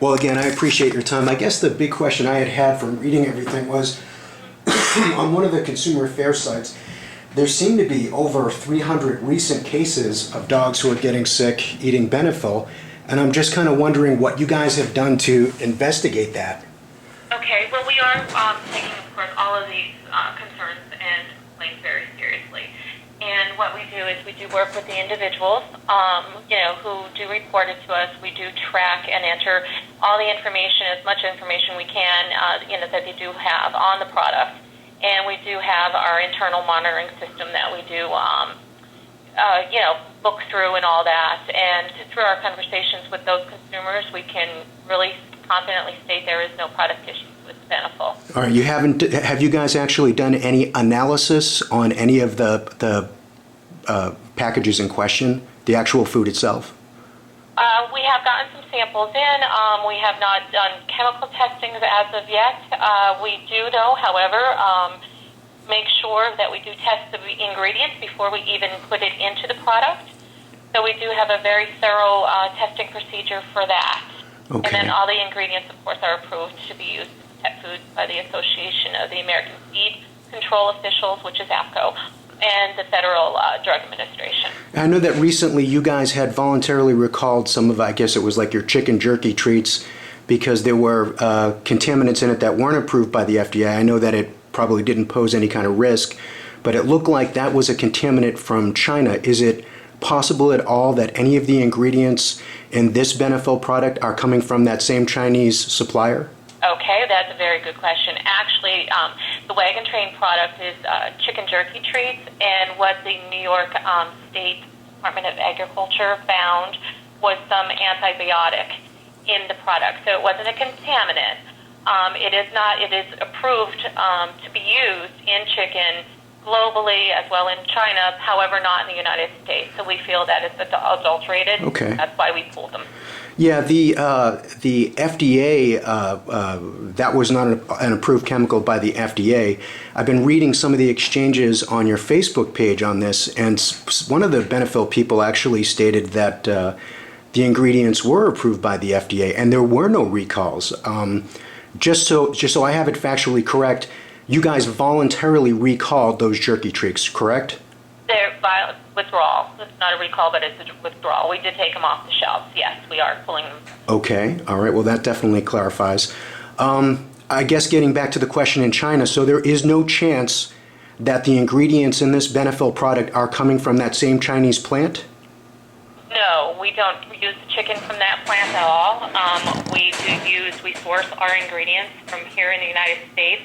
Well, again, I appreciate your time. I guess the big question I had from reading everything was on one of the consumer affairs sites, there seem to be over 300 recent cases of dogs who are getting sick eating Beneful, and I'm just kind of wondering what you guys have done to investigate that. Okay, well, we are taking, of course, all of these concerns and complaints very seriously. And what we do is we do work with the individuals, who do report it to us. We do track and enter all the information, as much information we can, that they do have on the product. And we do have our internal monitoring system that we do, look through and all that. And through our conversations with those consumers, we can really confidently state there is no product issues with Beneful. All right, have you guys actually done any analysis on any of the packages in question, the actual food itself? We have gotten some samples in. We have not done chemical testing as of yet. We do, though, however, make sure that we do test the ingredients before we even put it into the product. So we do have a very thorough testing procedure for that. Okay. And then all the ingredients, of course, are approved to be used as pet food by the Association of the American Feed Control Officials, which is AFCO, and the Federal Drug Administration. I know that recently you guys had voluntarily recalled some of, I guess it was like your chicken jerky treats because there were contaminants in it that weren't approved by the FDA. I know that it probably didn't pose any kind of risk, but it looked like that was a contaminant from China. Is it possible at all that any of the ingredients in this Beneful product are coming from that same Chinese supplier? Okay, that's a very good question. Actually, the Wagon Train product is chicken jerky treats, and what the New York State Department of Agriculture found was some antibiotic in the product. So it wasn't a contaminant. It is approved to be used in chicken globally as well in China, however not in the United States. So we feel that it's adulterated. Okay. That's why we pulled them. Yeah, the FDA, that was not an approved chemical by the FDA. I've been reading some of the exchanges on your Facebook page on this, and one of the Beneful people actually stated that the ingredients were approved by the FDA, and there were no recalls. Just so I have it factually correct, you guys voluntarily recalled those jerky treats, correct? They're withdrawal. It's not a recall, but it's a withdrawal. We did take them off the shelves. Yes, we are pulling them. Okay, all right. Well, that definitely clarifies. I guess getting back to the question in China, so there is no chance that the ingredients in this Beneful product are coming from that same Chinese plant? No, we don't use the chicken from that plant at all. We source our ingredients from here in the United States.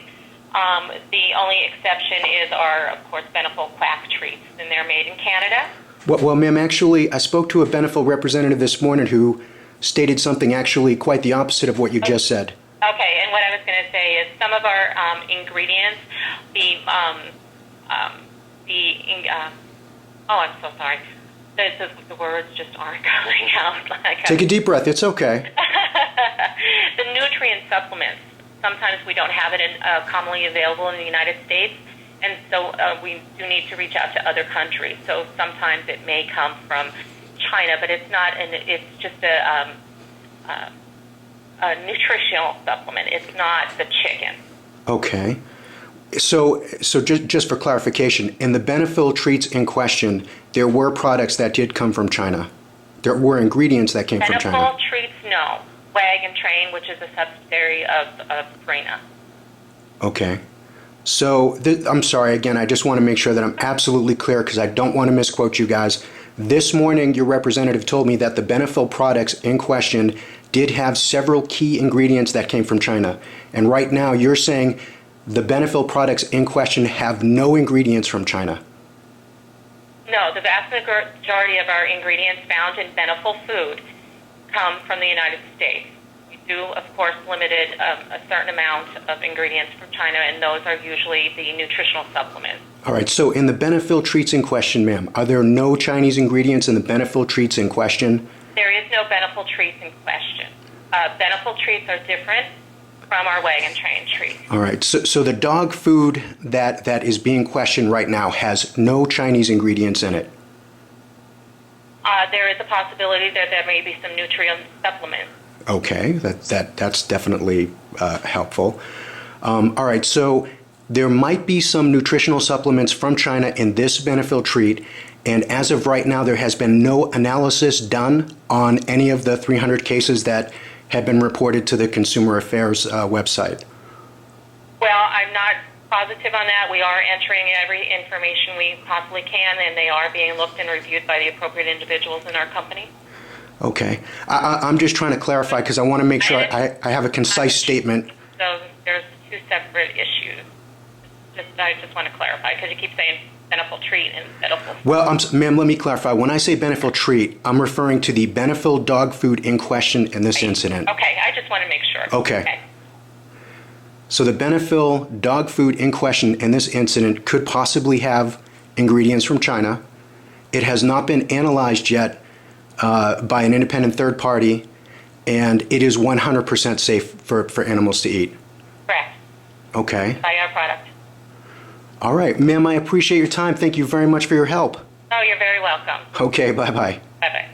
The only exception is our, of course, Beneful quack treats, and they're made in Canada. Well, ma'am, actually, I spoke to a Beneful representative this morning who stated something actually quite the opposite of what you just said. Okay, and what I was going to say is some of our ingredients, I'm so sorry. The words just aren't coming out. Take a deep breath. It's okay. The nutrient supplements. Sometimes we don't have it commonly available in the United States, and so we do need to reach out to other countries. So sometimes it may come from China, but it's not, and it's just a nutritional supplement. It's not the chicken. Okay. So just for clarification, in the Beneful treats in question, there were products that did come from China. There were ingredients that came from China. Beneful treats, no. Wagon Train, which is a subsidiary of Purina. Okay. So, I'm sorry, again, I just want to make sure that I'm absolutely clear because I don't want to misquote you guys. This morning, your representative told me that the Beneful products in question did have several key ingredients that came from China. And right now, you're saying the Beneful products in question have no ingredients from China. No, the vast majority of our ingredients found in Beneful food come from the United States. We do, of course, limited a certain amount of ingredients from China, and those are usually the nutritional supplements. All right, so in the Beneful treats in question, ma'am, are there no Chinese ingredients in the Beneful treats in question? There is no Beneful treats in question. Beneful treats are different from our Wagon Train treats. All right, so the dog food that is being questioned right now has no Chinese ingredients in it? There is a possibility that there may be some nutrient supplements Okay, that's definitely helpful. All right, so there might be some nutritional supplements from China in this Benefil treat, and as of right now, there has been no analysis done on any of the 300 cases that have been reported to the Consumer Affairs website. Well, I'm not positive on that. We are entering every information we possibly can, and they are being looked and reviewed by the appropriate individuals in our company. Okay, I'm just trying to clarify because I want to make sure I have a concise statement. So there's two separate issues. I just want to clarify because you keep saying Beneful treat and Beneful. Well, ma'am, let me clarify. When I say Benefil treat, I'm referring to the Benefil dog food in question in this incident. Okay, I just want to make sure. Okay. So the Benefil dog food in question in this incident could possibly have ingredients from China. It has not been analyzed yet by an independent third party, and it is 100% safe for animals to eat. Correct. Okay. By our product. All right. Ma'am, I appreciate your time. Thank you very much for your help. Oh, you're very welcome. Okay, bye-bye. Bye-bye.